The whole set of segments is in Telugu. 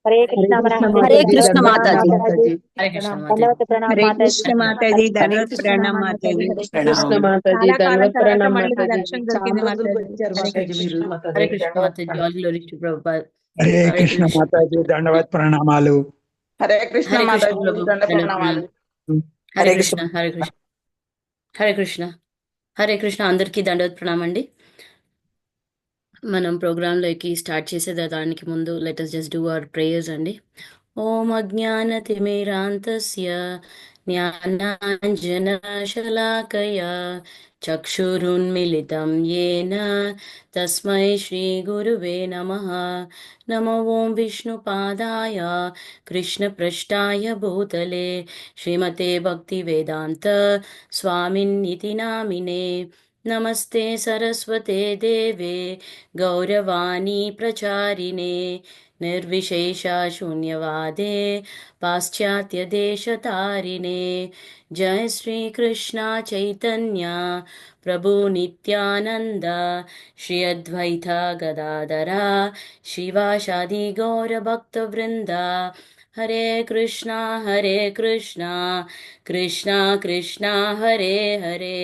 हरे कृष्ण हरे कृष्ण माता माता जी। जी। हरे कृष्ण माता जी। ధన్యవాద ప్రణామ हरे మాతాజీ. कृष्ण माता जी, धन्यवाद प्रणाम माता जी। प्रणाम माताजी, చాలా కాలం धन्यवाद తర్వాత प्रणाम మళ్ళీ మీ माताजी। దర్శనం చాలా దొరికింది రోజులకు మాతాజీ. వచ్చారు హరే మాతాజీ కృష్ణ. మీరు. हरे कृष्ण माता ji. All glory to Prabhupada. Hare Hare Krishna Krishna. माता जी, दंडवत प्रणामालु। हरे कृष्ण हरे कृष्ण माताजी, प्रभु, दंड दंड प्रणामाలు। प्रणाम। हरे कृष्ण हरे कृष्ण हरे कृष्ण హరే కృష్ణ. అందరికీ దండవత్ ప్రణామం అండి. మనం ప్రోగ్రాంలోకి స్టార్ట్ చేసేదానికి ముందు let us just do our prayers అండి. ఓం అజ్ఞానతిమిరాంతస్య జ్ఞానాంజనశలాకయా చక్షురున్మిలితం येन తస్మై శ్రీగురువే నమః. నమో ఓం విష్ణుపాదాయ కృష్ణప్రష్టాయ భూతలే శ్రీమతే భక్తివేదాంత స్వామిన్నితి నామినే. నమస్తే సరస్వతే దేవే గౌరవాణి ప్రచారిణే నిర్విశేష శూన్యవాదే పాశ్చాత్య దేశతారిణే. జయ శ్రీ కృష్ణ చైతన్య ప్రభు నిత్యానంద శ్రీ అద్వైత గదాధర శివాషాది గౌర భక్త వృంద. హరే కృష్ణ కృష్ణ కృష్ణ హరే హరే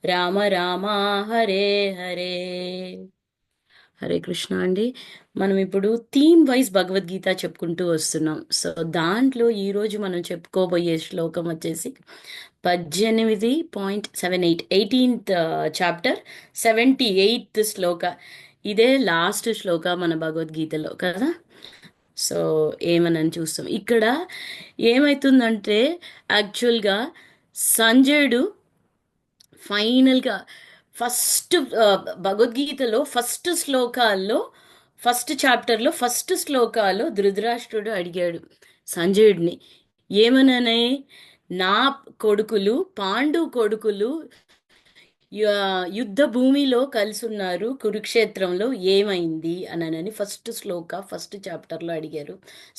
రామ రామ హరే హరే. హరే కృష్ణ అండి. మనం ఇప్పుడు థీమ్ వైజ్ భగవద్గీత చెప్పుకుంటూ వస్తున్నాం. సో దాంట్లో ఈరోజు మనం చెప్పుకోబోయే శ్లోకం వచ్చేసి 18.78, 18th చాప్టర్ 78th శ్లోక. ఇదే లాస్ట్ శ్లోక మన భగవద్గీతలో కదా. సో ఏమనని చూస్తాం ఇక్కడ. ఏమవుతుందంటే యాక్చువల్గా సంజయుడు ఫైనల్గా ఫస్ట్ భగవద్గీతలో ఫస్ట్ శ్లోకాల్లో ఫస్ట్ చాప్టర్లో ఫస్ట్ శ్లోకాల్లో ధృతరాష్ట్రుడు అడిగాడు సంజయుడిని ఏమననే, నా కొడుకులు పాండు కొడుకులు యుద్ధ భూమిలో కలిసి ఉన్నారు, కురుక్షేత్రంలో ఏమైంది అనని ఫస్ట్ శ్లోక ఫస్ట్ చాప్టర్లో అడిగారు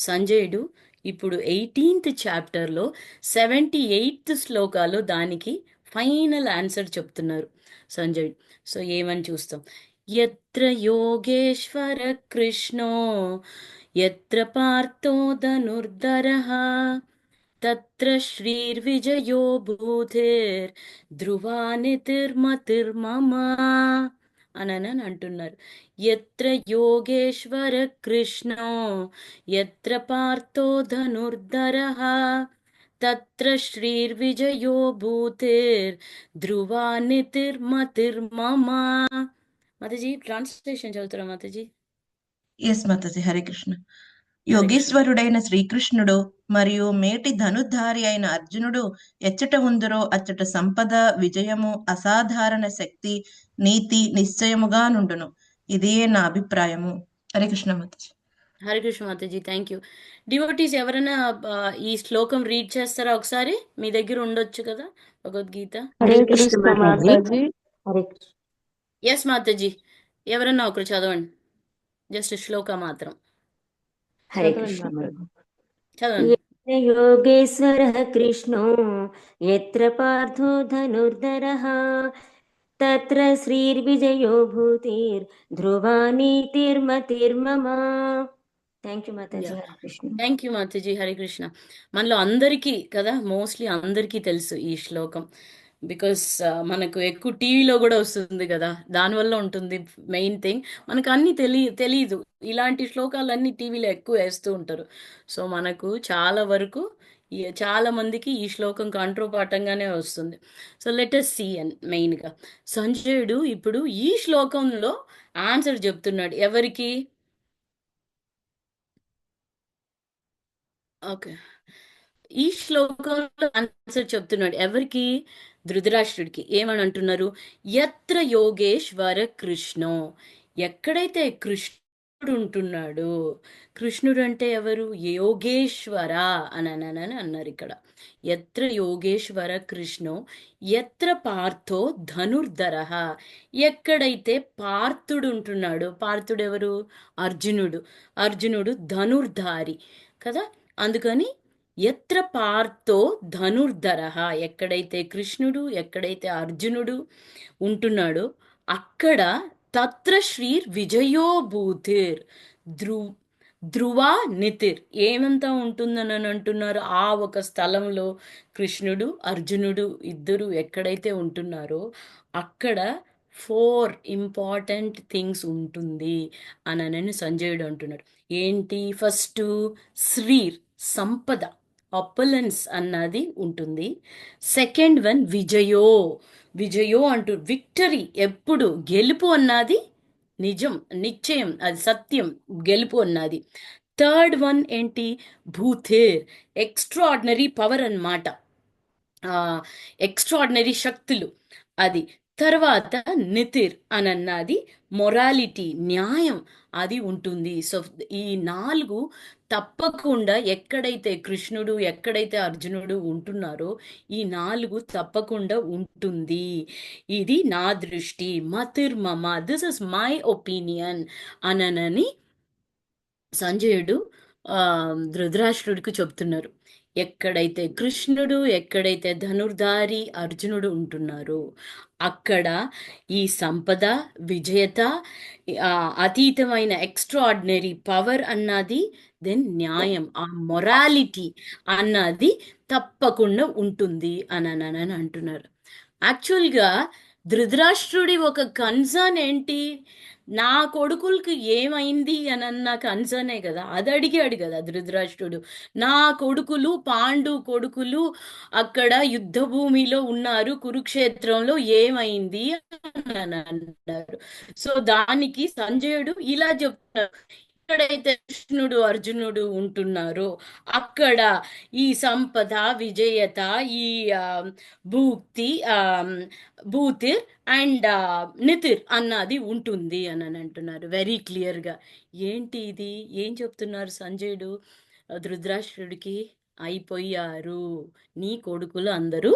సంజయుడు. ఇప్పుడు 18th చాప్టర్లో 78th శ్లోకాలో దానికి ఫైనల్ ఆన్సర్ చెప్తున్నారు సంజయుడు. సో ఏమని చూస్తాం. ఎత్ర యోగేశ్వర కృష్ణో ఎత్ర పార్థో ధనుర్ధరః తత్ర శ్రీర్విజయో భూతేర్ ధ్రువానితిర్మతిర్మమ అని అంటున్నారు. ఎత్ర యోగేశ్వర కృష్ణో ఎత్ర పార్థో ధనుర్ధరః తత్ర శ్రీర్విజయో భూతేర్ ధ్రువానితిర్మతిర్మమ. మాతాజీ ట్రాన్స్లేషన్ చదువుతారా మాతాజీ? ఎస్ మాతాజీ. హరే కృష్ణ. హరే కృష్ణ. యోగేశ్వరుడైన శ్రీకృష్ణుడు మరియు మేటి ధనుర్ధారి అయిన అర్జునుడు ఎచ్చట ఉందరో అచ్చట సంపద, విజయము, అసాధారణ శక్తి, నీతి నిశ్చయముగా నుండును. ఇదే నా అభిప్రాయము. Hare Krishna Mataji. Hare Krishna Mataji, thank you. Devotees ఎవరైనా ఈ శ్లోకం రీడ్ చేస్తారా ఒకసారి? మీ దగ్గర ఉండొచ్చు కదా భగవద్గీత. హరే కృష్ణ మాతాజీ. ఎస్ మాతాజీ, ఎవరన్నా ఒకరు చదవండి, జస్ట్ శ్లోక మాత్రం హరే కృష్ణ. చదవండి. యత్ర యోగేశ్వరః కృష్ణో యత్ర పార్థో ధనుర్ధరః తత్ర శ్రీర్విజయో భూతిర్ ధ్రువా నీతిర్మతిర్మమ. థ్యాంక్ యూ మాతాజీ. హరే కృష్ణ. థ్యాంక్ యూ మాతాజీ. హరే కృష్ణ. మనలో అందరికీ కదా, మోస్ట్లీ అందరికీ తెలుసు ఈ శ్లోకం. బికాస్ మనకు ఎక్కువ టీవీలో కూడా వస్తుంది కదా, దానివల్ల ఉంటుంది మెయిన్ థింగ్. మనకు అన్నీ తెలీదు, ఇలాంటి శ్లోకాలన్నీ టీవీలో ఎక్కువ వేస్తూ ఉంటారు. సో మనకు చాలా వరకు చాలా మందికి ఈ శ్లోకం కంఠోపాఠంగానే వస్తుంది. So let us see and మెయిన్గా సంజయుడు ఇప్పుడు ఈ శ్లోకంలో ఆన్సర్ చెప్తున్నాడు. ఎవరికి? ఓకే, ఈ శ్లోకంలో ఆన్సర్ చెప్తున్నాడు ఎవరికి? ధృతరాష్ట్రుడికి. ఏమని అంటున్నారు? ఎత్ర యోగేశ్వర కృష్ణో, ఎక్కడైతే కృష్ణుడు ఉంటున్నాడు. కృష్ణుడు అంటే ఎవరు? యోగేశ్వర అని అన్నారు ఇక్కడ. ఎత్ర యోగేశ్వర కృష్ణో ఎత్ర పార్థో ధనుర్ధరః, ఎక్కడైతే పార్థుడు ఉంటున్నాడు. పార్థుడు ఎవరు? అర్జునుడు. అర్జునుడు ధనుర్ధారి కదా, అందుకని ఎత్ర పార్థో ధనుర్ధరః, ఎక్కడైతే కృష్ణుడు ఎక్కడైతే అర్జునుడు ఉంటున్నాడో అక్కడ తత్ర శ్రీర్ విజయో భూతిర్ ధ్రువ నితిర్ ఏమంతా ఉంటుందని అంటున్నారు. ఆ ఒక స్థలంలో కృష్ణుడు అర్జునుడు ఇద్దరు ఎక్కడైతే ఉంటున్నారో అక్కడ 4 ఇంపార్టెంట్ థింగ్స్ ఉంటుంది అని సంజయుడు అంటున్నాడు. ఏంటి? ఫస్ట్ శ్రీర్ సంపద, అపలెన్స్ అన్నది ఉంటుంది. సెకండ్ వన్ విజయో అంటూ విక్టరీ, ఎప్పుడు గెలుపు అన్నది నిజం, నిశ్చయం, అది సత్యం, గెలుపు అన్నది. థర్డ్ వన్ ఏంటి? భూతేర్, ఎక్స్ట్రాడినరీ పవర్ అన్నమాట, ఎక్స్ట్రాడినరీ శక్తులు అది. తర్వాత నితిర్ అన్నది మొరాలిటీ, న్యాయం, అది ఉంటుంది. సో ఈ 4 తప్పకుండా ఎక్కడైతే కృష్ణుడు ఎక్కడైతే అర్జునుడు ఉంటున్నారో ఈ 4 తప్పకుండా ఉంటుంది. ఇది నా దృష్టి, మతిర్మమ, దిస్ ఇస్ మై ఒపీనియన్ అనని సంజయుడు ధృతరాష్ట్రుడికి చెప్తున్నారు. ఎక్కడైతే కృష్ణుడు ఎక్కడైతే ధనుర్ధారి అర్జునుడు ఉంటున్నారో అక్కడ ఈ సంపద, విజయత, అతీతమైన ఎక్స్ట్రాడినరీ పవర్ అన్నది, దెన్ న్యాయం, ఆ మొరాలిటీ అన్నది తప్పకుండా ఉంటుంది అని అంటున్నారు. యాక్చువల్గా ధృతరాష్ట్రుడి ఒక కన్సర్న్ ఏంటి? నా కొడుకులకి ఏమైంది అన్న కన్సర్నే కదా, అది అడిగాడు కదా ధృతరాష్ట్రుడు. నా కొడుకులు, పాండు కొడుకులు అక్కడ యుద్ధ భూమిలో ఉన్నారు, కురుక్షేత్రంలో ఏమైంది అని అన్నారు. సో దానికి సంజయుడు ఇలా చెప్తారు, ఎక్కడైతే కృష్ణుడు అర్జునుడు ఉంటున్నారో అక్కడ ఈ సంపద, విజయత, ఈ భూతిర్ అండ్ నితిర్ అన్నది ఉంటుంది అని అంటున్నారు వెరీ క్లియర్గా. ఏంటి ఇది? ఏం చెప్తున్నారు సంజయుడు ధృతరాష్ట్రుడికి? అయిపోయారు, నీ కొడుకులు అందరూ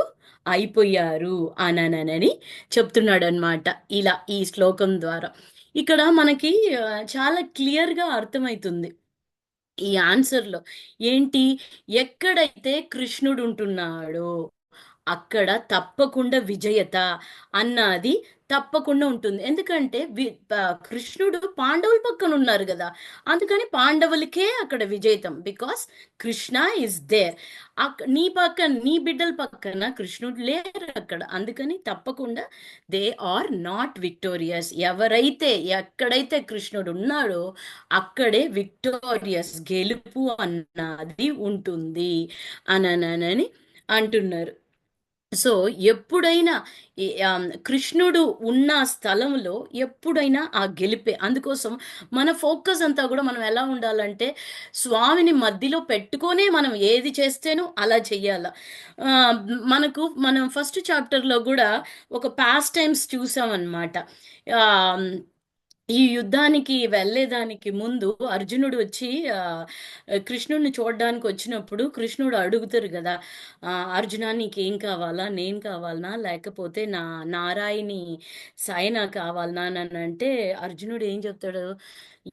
అయిపోయారు అని చెప్తున్నాడు అనమాట ఇలా ఈ శ్లోకం ద్వారా. ఇక్కడ మనకి చాలా క్లియర్గా అర్థమవుతుంది ఈ ఆన్సర్లో. ఏంటి? ఎక్కడైతే కృష్ణుడు ఉంటున్నాడో అక్కడ తప్పకుండా విజయత అన్నది తప్పకుండా ఉంటుంది. ఎందుకంటే కృష్ణుడు పాండవుల పక్కన ఉన్నారు కదా, అందుకని పాండవులకే అక్కడ విజేతం, బికాస్ కృష్ణ ఇస్ దేర్. నీ పక్కన, నీ బిడ్డల పక్కన కృష్ణుడు లేరు అక్కడ, అందుకని తప్పకుండా దే ఆర్ నాట్ విక్టోరియస్. ఎవరైతే ఎక్కడైతే కృష్ణుడు ఉన్నాడో అక్కడే విక్టోరియస్, గెలుపు అన్నది ఉంటుంది అని అంటున్నారు. సో ఎప్పుడైనా కృష్ణుడు ఉన్న స్థలంలో ఎప్పుడైనా ఆ గెలిపే. అందుకోసం మన ఫోకస్ అంతా కూడా మనం ఎలా ఉండాలంటే స్వామిని మధ్యలో పెట్టుకొనే మనం ఏది చేస్తేనో అలా చెయ్యాల. మనం ఫస్ట్ చాప్టర్లో కూడా ఒక పాస్ట్ టైమ్స్ చూసామన్నమాట. ఈ యుద్ధానికి వెళ్ళేదానికి ముందు అర్జునుడు వచ్చి కృష్ణుడిని చూడడానికి వచ్చినప్పుడు కృష్ణుడు అడుగుతారు కదా, అర్జున నీకేం కావాలా, నేను కావాలనా లేకపోతే నారాయణి సాయన కావాలనా అని అంటే అర్జునుడు ఏం చెప్తాడు?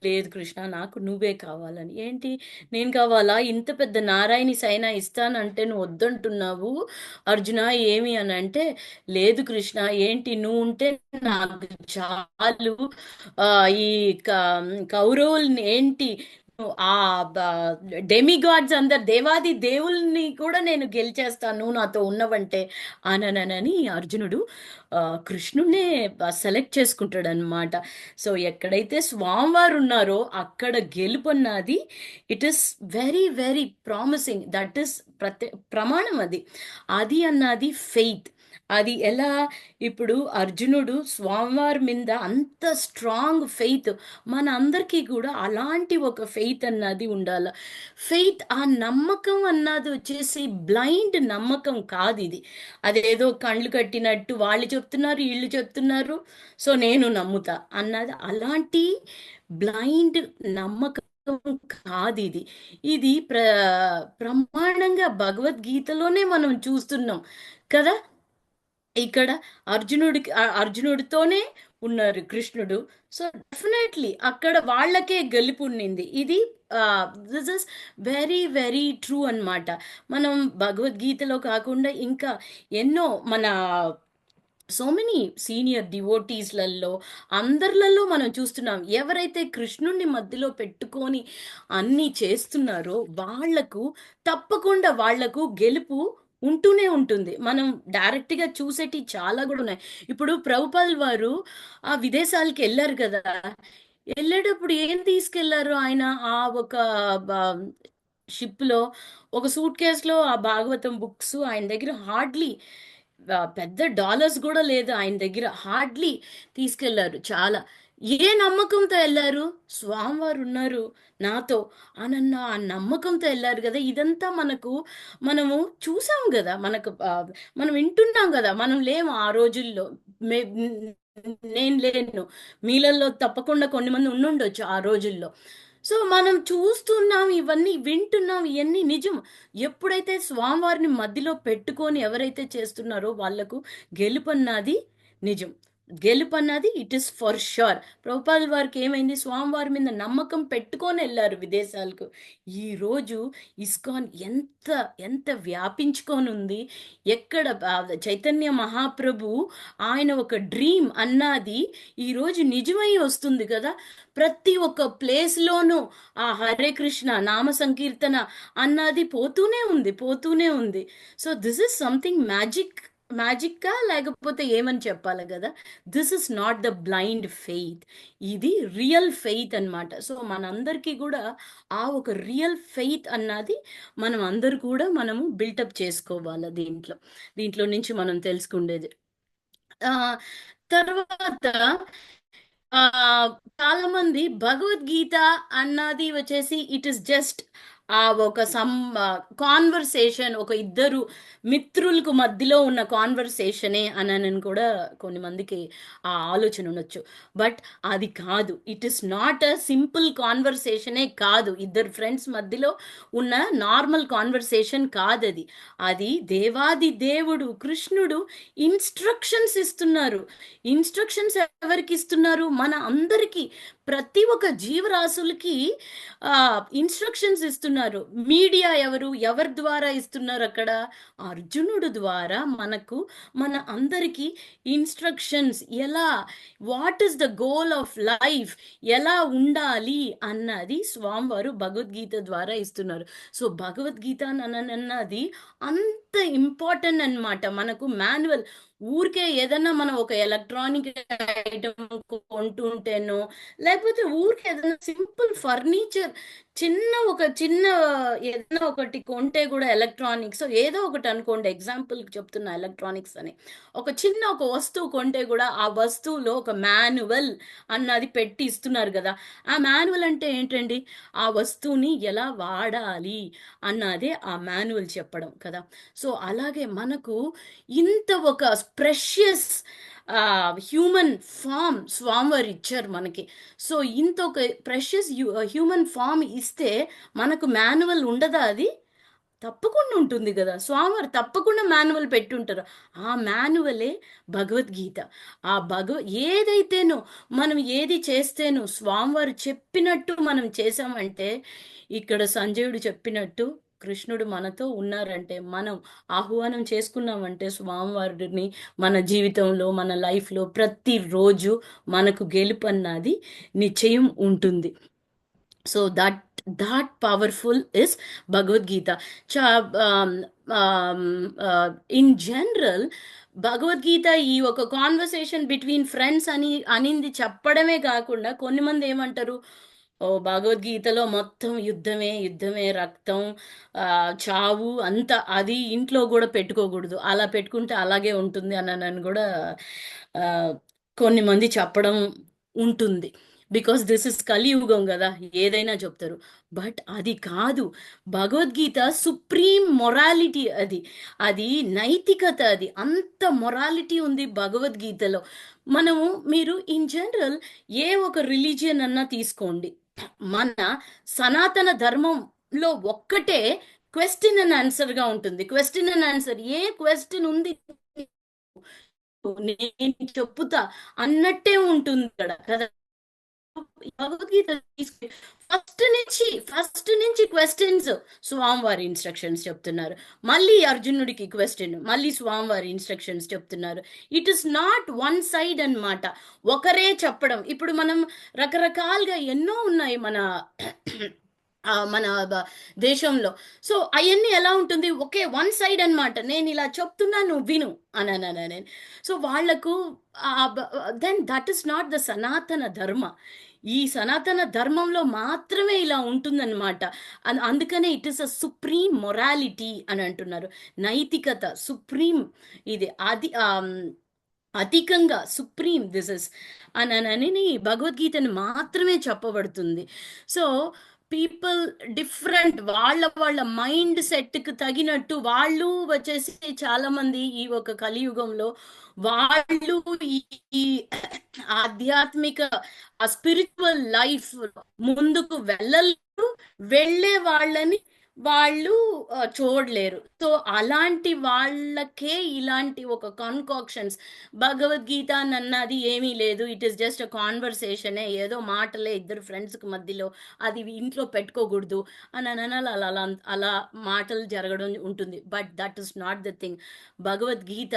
లేదు కృష్ణ, నాకు నువ్వే కావాలని. ఏంటి నేను కావాలా? ఇంత పెద్ద నారాయణి సైనా ఇస్తానంటే నువ్వు వద్దంటున్నావు అర్జున, ఏమి అని అంటే, లేదు కృష్ణ, ఏంటి నువ్వు ఉంటే నాకు చాలు, ఈ కౌరవుల్ని ఏంటి ఆ డెమిగాడ్స్ అందరు, దేవాది దేవుల్ని కూడా నేను గెలిచేస్తాను నువ్వు నాతో ఉన్నవంటే అని అర్జునుడు కృష్ణుడినే సెలెక్ట్ చేసుకుంటాడు అనమాట. సో ఎక్కడైతే స్వామివారు ఉన్నారో అక్కడ గెలుపు అన్నది it is very very promising. That is ప్రమాణం అది అన్నది ఫెయిత్. అది ఎలా? ఇప్పుడు అర్జునుడు స్వామివారి మీద అంత స్ట్రాంగ్ ఫెయిత్, మన అందరికీ కూడా అలాంటి ఒక ఫెయిత్ అన్నది ఉండాలి. ఫెయిత్, ఆ నమ్మకం అన్నది వచ్చేసి బ్లైండ్ నమ్మకం కాదు. ఇది అదేదో కళ్ళు కట్టినట్టు వాళ్ళు చెప్తున్నారు వీళ్ళు చెప్తున్నారు సో నేను నమ్ముతా అన్నది అలాంటి బ్లైండ్ నమ్మకం కాదు. ఇది ప్రమాణంగా భగవద్గీతలోనే మనం చూస్తున్నాం కదా. ఇక్కడ అర్జునుడితోనే ఉన్నారు కృష్ణుడు. సో డెఫినెట్లీ అక్కడ వాళ్ళకే గెలుపు ఉన్నింది. ఇది this is very very true అన్నమాట. మనం భగవద్గీతలో కాకుండా ఇంకా ఎన్నో మన సో మెనీ సీనియర్ డివోటీస్లలో అందరిలలో మనం చూస్తున్నాం, ఎవరైతే కృష్ణుణ్ణి మధ్యలో పెట్టుకొని అన్నీ చేస్తున్నారో వాళ్లకు తప్పకుండా వాళ్లకు గెలుపు ఉంటూనే ఉంటుంది. మనం డైరెక్ట్గా చూసేటి చాలా కూడా ఉన్నాయి. ఇప్పుడు ప్రభుపాల్ వారు ఆ విదేశాలకి వెళ్ళారు కదా, వెళ్ళేటప్పుడు ఏం తీసుకెళ్లారు ఆయన? ఆ ఒక షిప్లో ఒక సూట్ కేసులో ఆ భాగవతం బుక్స్ ఆయన దగ్గర హార్డ్లీ పెద్ద డాలర్స్ కూడా లేదు ఆయన దగ్గర, హార్డ్లీ తీసుకెళ్లారు. చాలా ఏ నమ్మకంతో వెళ్ళారు? స్వామివారు ఉన్నారు నాతో అనన్న ఆ నమ్మకంతో వెళ్ళారు కదా. ఇదంతా మనము చూసాం కదా, మనం వింటున్నాం కదా. మనం లేము ఆ రోజుల్లో, నేను లేను, మీలలో తప్పకుండా కొన్ని మంది ఉండుండొచ్చు ఆ రోజుల్లో. సో మనం చూస్తున్నాం, ఇవన్నీ వింటున్నాం, ఇవన్నీ నిజం. ఎప్పుడైతే స్వామివారిని మధ్యలో పెట్టుకొని ఎవరైతే చేస్తున్నారో వాళ్లకు గెలుపన్నది నిజం, గెలుపన్నది it is for sure. Prabhupada వారికి ఏమైంది? స్వామివారి మీద నమ్మకం పెట్టుకొని వెళ్ళారు విదేశాలకు. ఈరోజు ఇస్కాన్ ఎంత ఎంత వ్యాపించుకొని ఉంది. ఎక్కడ చైతన్య మహాప్రభు ఆయన ఒక డ్రీమ్ అన్నది ఈరోజు నిజమై వస్తుంది కదా. ప్రతి ఒక్క ప్లేస్లోనూ ఆ హరే కృష్ణ నామ సంకీర్తన అన్నది పోతూనే ఉంది. సో దిస్ ఇస్ సంథింగ్ మ్యాజిక్కా లేకపోతే ఏమని చెప్పాలి కదా. This is not the blind faith, ఇది రియల్ ఫెయిత్ అన్నమాట. సో మనందరికీ కూడా ఆ ఒక రియల్ ఫెయిత్ అన్నది మనము బిల్టప్ చేసుకోవాలి. దీంట్లో నుంచి మనం తెలుసుకునేది. తర్వాత చాలా మంది భగవద్గీత అన్నది వచ్చేసి ఇట్ ఇస్ జస్ట్ ఒక కాన్వర్సేషన్, ఒక ఇద్దరు మిత్రులకు మధ్యలో ఉన్న కాన్వర్సేషనే అని కూడా కొన్ని మందికి ఆ ఆలోచన ఉండొచ్చు. బట్ అది కాదు, it is not a simple కాన్వర్సేషనే కాదు, ఇద్దరు ఫ్రెండ్స్ మధ్యలో ఉన్న నార్మల్ కాన్వర్సేషన్ కాదు అది. అది దేవాది దేవుడు కృష్ణుడు ఇన్స్ట్రక్షన్స్ ఇస్తున్నారు. ఇన్స్ట్రక్షన్స్ ఎవరికి ఇస్తున్నారు? మన అందరికీ, ప్రతి ఒక్క జీవరాశులకి ఇన్స్ట్రక్షన్స్ ఇస్తున్నారు. మీడియా ఎవరి ద్వారా ఇస్తున్నారు? అక్కడ అర్జునుడు ద్వారా మన అందరికీ ఇన్స్ట్రక్షన్స్, ఎలా, what is the goal of life, ఎలా ఉండాలి అన్నది స్వామివారు భగవద్గీత ద్వారా ఇస్తున్నారు. సో భగవద్గీత అన్నది అంత ఇంపార్టెంట్ అన్నమాట. మనకు మాన్యువల్, ఊరికే ఏదన్నా మనం ఒక ఎలక్ట్రానిక్ ఐటమ్ కొంటుంటేనో, లేకపోతే ఊరికే ఏదైనా సింపుల్ ఫర్నిచర్, చిన్న ఏదైనా ఒకటి కొంటే కూడా ఎలక్ట్రానిక్స్ ఏదో ఒకటి అనుకోండి, ఎగ్జాంపుల్కి చెప్తున్నా ఎలక్ట్రానిక్స్ అని, ఒక వస్తువు కొంటే కూడా ఆ వస్తువులో ఒక మాన్యువల్ అన్నది పెట్టి ఇస్తున్నారు కదా. ఆ మాన్యువల్ అంటే ఏంటండి? ఆ వస్తువుని ఎలా వాడాలి అన్నదే ఆ మాన్యువల్ చెప్పడం కదా. సో అలాగే మనకు ఇంత ఒక ప్రెషియస్ హ్యూమన్ ఫామ్ స్వామివారు ఇచ్చారు మనకి. సో ఇంత ఒక ప్రెషియస్ హ్యూమన్ ఫామ్ ఇస్తే మనకు మాన్యువల్ ఉండదా? అది తప్పకుండా ఉంటుంది కదా. స్వామివారు తప్పకుండా మాన్యువల్ పెట్టుంటారు. ఆ మాన్యువలే భగవద్గీత. ఏదైతేనో మనం ఏది చేస్తేనో స్వామివారు చెప్పినట్టు మనం చేసామంటే, ఇక్కడ సంజయుడు చెప్పినట్టు కృష్ణుడు మనతో ఉన్నారంటే, మనం ఆహ్వానం చేసుకున్నామంటే స్వామివారిని మన జీవితంలో, మన లైఫ్లో ప్రతిరోజు మనకు గెలుపు అన్నది నిశ్చయం ఉంటుంది. So that powerful is Bhagavad Gita. In general Bhagavad Gita ఈ ఒక కాన్వర్సేషన్ బిట్వీన్ ఫ్రెండ్స్ అనింది చెప్పడమే కాకుండా, కొన్ని మంది ఏమంటారు, భగవద్గీతలో మొత్తం యుద్ధమే, రక్తం, చావు అంతా, అది ఇంట్లో కూడా పెట్టుకోకూడదు, అలా పెట్టుకుంటే అలాగే ఉంటుంది అని కూడా కొన్ని మంది చెప్పడం ఉంటుంది. బికాస్ దిస్ ఇస్ కలియుగం కదా, ఏదైనా చెప్తారు. బట్ అది కాదు. భగవద్గీత సుప్రీం మొరాలిటీ, అది నైతికత, అది అంత మొరాలిటీ ఉంది భగవద్గీతలో. మీరు ఇన్ జనరల్ ఏ ఒక రిలీజియన్ అన్నా తీసుకోండి, మన సనాతన ధర్మంలో ఒక్కటే క్వశ్చన్ అండ్ ఆన్సర్గా ఉంటుంది. Question and answer, A question ఉంది నేను చెప్పుతా అన్నట్టే ఉంటుంది కదా. భగవద్గీత తీసుకుని ఫస్ట్ నుంచి క్వశ్చన్స్ స్వామివారి ఇన్స్ట్రక్షన్స్ చెప్తున్నారు, మళ్ళీ అర్జునుడికి క్వశ్చన్, మళ్ళీ స్వామివారి ఇన్స్ట్రక్షన్స్ చెప్తున్నారు. It is not one side అన్నమాట, ఒకరే చెప్పడం. ఇప్పుడు మనం రకరకాలుగా ఎన్నో ఉన్నాయి మన దేశంలో. సో అవన్నీ ఎలా ఉంటుంది, ఒకే వన్ సైడ్ అన్నమాట, నేను ఇలా చెప్తున్నా నువ్వు విను అని నేను. సో వాళ్లకు then that is not the Sanatana Dharma. ఈ సనాతన ధర్మంలో మాత్రమే ఇలా ఉంటుందన్నమాట. అందుకనే it is a supreme morality అని అంటున్నారు. నైతికత సుప్రీం, ఇది అది అధికంగా సుప్రీం దిస్ ఇస్ అని భగవద్గీతను మాత్రమే చెప్పబడుతుంది. సో పీపుల్ డిఫరెంట్, వాళ్ళ మైండ్ సెట్కి తగినట్టు వాళ్ళు వచ్చేసి చాలా మంది ఈ ఒక కలియుగంలో వాళ్ళు ఈ ఆధ్యాత్మిక ఆ స్పిరిచువల్ లైఫ్ ముందుకు వెళ్ళే వాళ్ళని వాళ్ళు చూడలేరు. సో అలాంటి వాళ్ళకే ఇలాంటి ఒక కాన్కాక్షన్స్, భగవద్గీత అన్నది ఏమీ లేదు, ఇట్ ఈస్ జస్ట్ అ కాన్వర్సేషనే, ఏదో మాటలే ఇద్దరు ఫ్రెండ్స్కి మధ్యలో, అది ఇంట్లో పెట్టుకోకూడదు అని అలా మాటలు జరగడం ఉంటుంది. But that is not the thing. Bhagavad Gita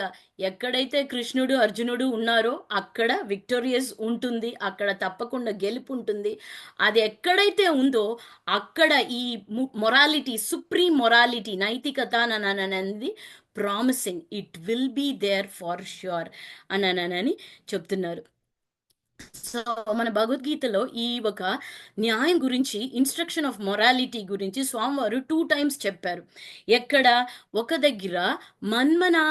ఎక్కడైతే కృష్ణుడు అర్జునుడు ఉన్నారో అక్కడ విక్టోరియస్ ఉంటుంది, అక్కడ తప్పకుండా గెలుపు ఉంటుంది. అది ఎక్కడైతే ఉందో అక్కడ ఈ మొరాలిటీ, సుప్రీం మొరాలిటీ, నైతికత అనేది promising, it will be there for sure అని చెప్తున్నారు. సో మన భగవద్గీతలో ఈ ఒక న్యాయం గురించి, ఇన్స్ట్రక్షన్ ఆఫ్ మొరాలిటీ గురించి స్వామివారు 2 times చెప్పారు. ఎక్కడ, ఒక దగ్గర మన్మనా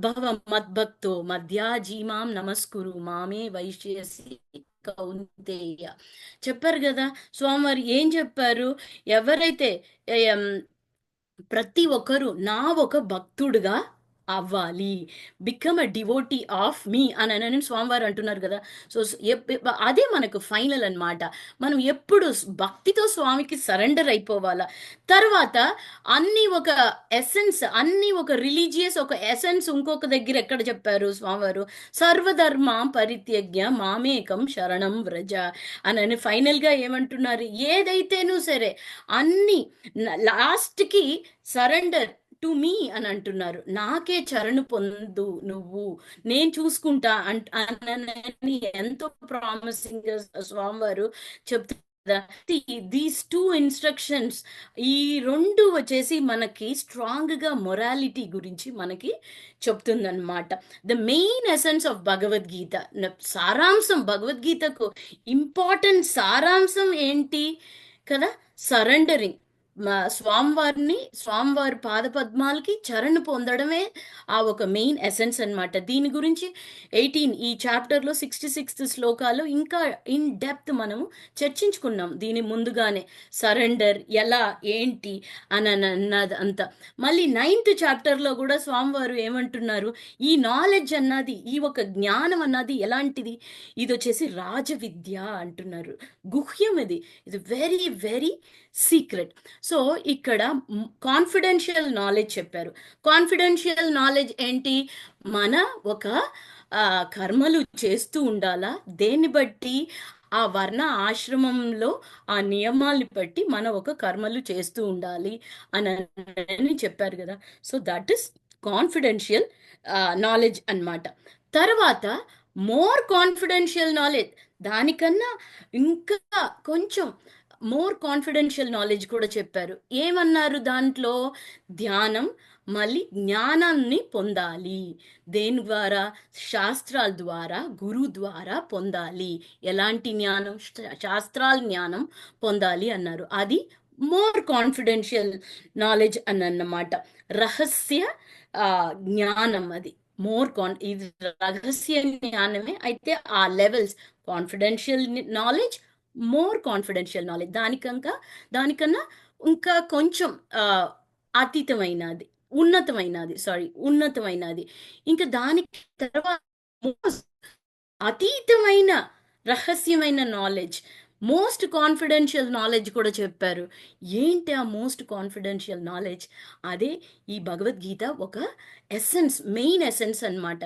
భవ మద్భక్తో మధ్యాజీమాం నమస్కురు మామే వైశ్యసి కౌంతేయ చెప్పారు కదా. స్వామివారు ఏం చెప్పారు, ఎవరైతే ప్రతి ఒక్కరు నా ఒక భక్తుడుగా అవ్వాలి, బికమ్ అ డివోటీ ఆఫ్ మీ అని స్వామివారు అంటున్నారు కదా. సో అదే మనకు ఫైనల్ అన్నమాట. మనం ఎప్పుడు భక్తితో స్వామికి సరెండర్ అయిపోవాలా. తర్వాత అన్ని ఒక ఎసెన్స్, అన్ని ఒక రిలీజియస్ ఒక ఎసెన్స్ ఇంకొక దగ్గర ఎక్కడ చెప్పారు స్వామివారు, సర్వధర్మ పరిత్యజ్ఞ మామేకం శరణం వ్రజ అని ఫైనల్గా ఏమంటున్నారు, ఏదైతేనూ సరే అన్ని లాస్ట్కి సరెండర్ టు మీ అని అంటున్నారు. నాకే చరణు పొందు నువ్వు, నేను చూసుకుంటా అని ఎంతో ప్రామిసింగ్ స్వామివారు చెప్తున్నారు. దీస్ 2 ఇన్స్ట్రక్షన్స్, ఈ 2 వచ్చేసి మనకి స్ట్రాంగ్ గా మొరాలిటీ గురించి మనకి చెప్తుందన్నమాట. The main essence of Bhagavad Gita, సారాంశం, భగవద్గీతకు ఇంపార్టెంట్ సారాంశం ఏంటి కదా, సరెండరింగ్. స్వామివారి పాదపద్మాలకి చరణ్ పొందడమే ఆ ఒక మెయిన్ ఎసెన్స్ అన్నమాట. దీని గురించి 18 ఈ చాప్టర్లో 66th శ్లోకాలు ఇంకా ఇన్ డెప్త్ మనము చర్చించుకున్నాం దీని ముందుగానే, సరెండర్ ఎలా ఏంటి అన్నది అంతా. మళ్ళీ 9th చాప్టర్లో కూడా స్వామివారు ఏమంటున్నారు, ఈ నాలెడ్జ్ అన్నది, ఈ ఒక జ్ఞానం అన్నది ఎలాంటిది, ఇది వచ్చేసి రాజవిద్య అంటున్నారు, గుహ్యం, ఇది వెరీ వెరీ సీక్రెట్. సో ఇక్కడ కాన్ఫిడెన్షియల్ నాలెడ్జ్ చెప్పారు. కాన్ఫిడెన్షియల్ నాలెడ్జ్ ఏంటి, మన ఒక కర్మలు చేస్తూ ఉండాలా, దేన్ని బట్టి, ఆ వర్ణ ఆశ్రమంలో ఆ నియమాల్ని బట్టి మన ఒక కర్మలు చేస్తూ ఉండాలి అని చెప్పారు కదా. So that is confidential knowledge అన్నమాట. తర్వాత మోర్ కాన్ఫిడెన్షియల్ నాలెడ్జ్, దానికన్నా ఇంకా కొంచెం మోర్ కాన్ఫిడెన్షియల్ నాలెడ్జ్ కూడా చెప్పారు. ఏమన్నారు దాంట్లో, ధ్యానం, మళ్ళీ జ్ఞానాన్ని పొందాలి, దేని ద్వారా, శాస్త్రాల ద్వారా, గురువు ద్వారా పొందాలి. ఎలాంటి జ్ఞానం, శాస్త్రాల జ్ఞానం పొందాలి అన్నారు. అది మోర్ కాన్ఫిడెన్షియల్ నాలెడ్జ్ అన్నమాట. రహస్య జ్ఞానం, అది మోర్ ఇది రహస్య జ్ఞానమే, అయితే ఆ levels confidential knowledge, more confidential knowledge, దానికన్నా ఇంకా కొంచెం అతీతమైనది, ఉన్నతమైనది. ఇంకా దానికి తర్వాత అతీతమైన రహస్యమైన నాలెడ్జ్, మోస్ట్ కాన్ఫిడెన్షియల్ నాలెడ్జ్ కూడా చెప్పారు. ఏంటి ఆ మోస్ట్ కాన్ఫిడెన్షియల్ నాలెడ్జ్, అదే ఈ భగవద్గీత ఒక ఎసెన్స్, మెయిన్ ఎసెన్స్ అన్నమాట.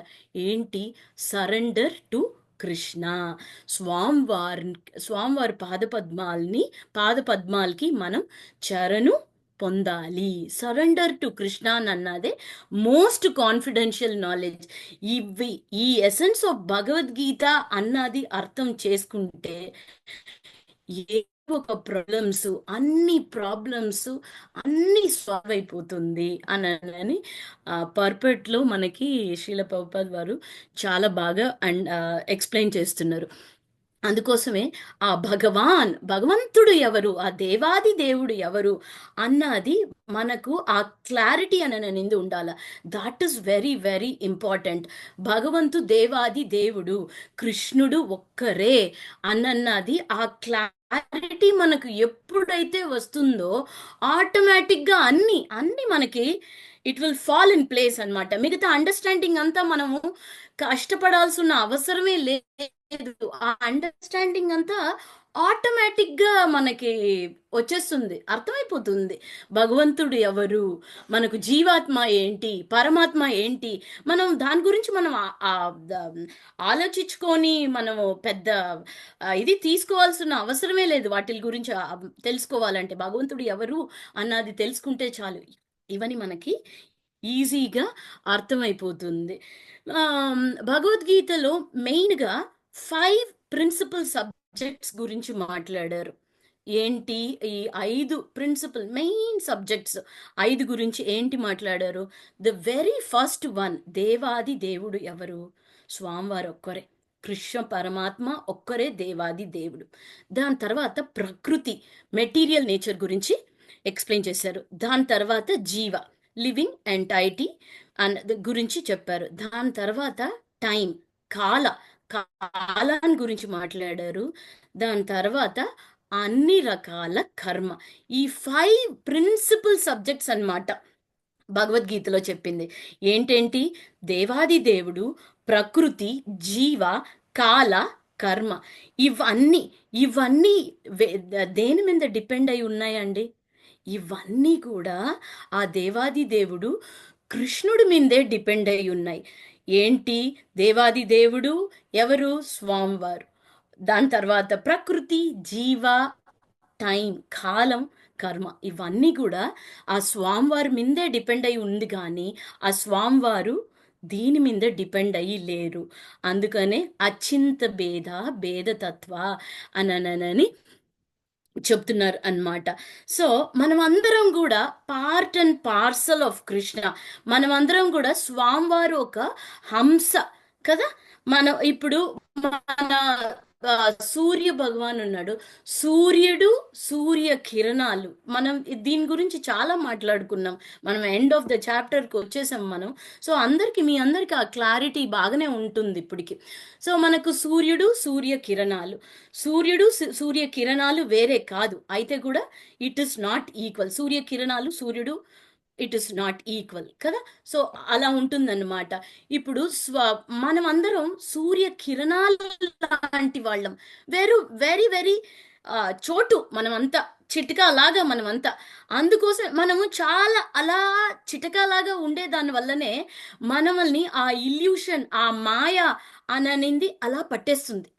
ఏంటి, సరెండర్ టు కృష్ణ. స్వామివారి పాదపద్మాలకి మనం చరణు పొందాలి. సరెండర్ టు కృష్ణ అన్నదే మోస్ట్ కాన్ఫిడెన్షియల్ నాలెడ్జ్. ఈ ఎసెన్స్ ఆఫ్ భగవద్గీత అన్నది అర్థం చేసుకుంటే ఏ ఒక అన్ని ప్రాబ్లమ్స్ అన్ని సాల్వ్ అయిపోతుంది అని పర్పట్లో మనకి శ్రీల ప్రభుపాద్ వారు చాలా బాగా ఎక్స్ప్లెయిన్ చేస్తున్నారు. అందుకోసమే ఆ భగవంతుడు ఎవరు, ఆ దేవాది దేవుడు ఎవరు అన్నది మనకు ఆ క్లారిటీ అనేది ఉండాల. That is very very important. దేవాది దేవుడు కృష్ణుడు ఒక్కరే అన్నది ఆ క్లారిటీ మనకు ఎప్పుడైతే వస్తుందో ఆటోమేటిక్గా అన్ని మనకి it will fall in place అన్నమాట. మిగతా అండర్స్టాండింగ్ అంతా మనము కష్టపడాల్సిన అవసరమే లేదు. ఆ అండర్స్టాండింగ్ అంతా ఆటోమేటిక్ గా మనకి వచ్చేస్తుంది, అర్థమైపోతుంది. భగవంతుడు ఎవరు, మనకు జీవాత్మ ఏంటి, పరమాత్మ ఏంటి, మనం దాని గురించి మనం ఆలోచించుకొని మనము పెద్ద ఇది తీసుకోవాల్సిన అవసరమే లేదు. వాటి గురించి తెలుసుకోవాలంటే భగవంతుడు ఎవరు అన్నది తెలుసుకుంటే చాలు, ఇవన్నీ మనకి ఈజీగా అర్థమైపోతుంది. భగవద్గీతలో మెయిన్గా 5 ప్రిన్సిపల్ సబ్జెక్ట్స్ గురించి మాట్లాడారు. ఏంటి ఈ 5 మెయిన్ సబ్జెక్ట్స్ 5 గురించి ఏంటి మాట్లాడారు? ద వెరీ ఫస్ట్ వన్, దేవాది దేవుడు ఎవరు? స్వామివారు ఒక్కరే, కృష్ణ పరమాత్మ ఒక్కరే దేవాది దేవుడు. దాని తర్వాత ప్రకృతి, మెటీరియల్ నేచర్ గురించి ఎక్స్ప్లెయిన్ చేశారు. దాని తర్వాత జీవ, లివింగ్ ఎంటైటీ గురించి చెప్పారు. దాని తర్వాత టైం, కాలాన్ని గురించి మాట్లాడారు. దాని తర్వాత అన్ని రకాల కర్మ. ఈ 5 ప్రిన్సిపల్ సబ్జెక్ట్స్ అన్నమాట భగవద్గీతలో చెప్పింది. ఏంటేంటి? దేవాది దేవుడు, ప్రకృతి, జీవ, కాల, కర్మ. ఇవన్నీ దేని మీద డిపెండ్ అయి ఉన్నాయండి? ఇవన్నీ కూడా ఆ దేవాది దేవుడు కృష్ణుడి మీదే డిపెండ్ అయి ఉన్నాయి. ఏంటి? దేవాది దేవుడు ఎవరు? స్వామివారు. దాని తర్వాత ప్రకృతి, జీవ, టైం, కాలం, కర్మ. ఇవన్నీ కూడా ఆ స్వామివారి మీదే డిపెండ్ అయి ఉంది, కానీ ఆ స్వామివారు దీని మీద డిపెండ్ అయ్యి లేరు. అందుకనే అచింత భేదతత్వ అని చెప్తున్నారు అన్నమాట. సో మనమందరం కూడా part and parcel of Krishna. మనమందరం కూడా స్వామివారు ఒక హంస కదా. మనం ఇప్పుడు మన సూర్య భగవాన్ ఉన్నాడు, సూర్యుడు, సూర్య కిరణాలు. మనం దీని గురించి చాలా మాట్లాడుకున్నాం. మనం ఎండ్ ఆఫ్ ద చాప్టర్కి వచ్చేసాం మనం. సో మీ అందరికి ఆ క్లారిటీ బాగానే ఉంటుంది ఇప్పటికి. సో మనకు సూర్యుడు, సూర్య కిరణాలు వేరే కాదు, అయితే కూడా ఇట్ ఇస్ నాట్ ఈక్వల్. సూర్యుడు ఇట్ ఇస్ నాట్ ఈక్వల్ కదా. సో అలా ఉంటుందన్నమాట. ఇప్పుడు మనమందరం సూర్య కిరణాలు లాంటి వాళ్ళం. వెరీ వెరీ చోటు మనమంతా, చిటికాలాగా మనమంతా. అందుకోసం మనము చాలా అలా చిటకాలాగా ఉండేదాని వల్లనే మనల్ని ఆ ఇల్యూషన్, ఆ మాయ అనేది అలా పట్టేస్తుంది.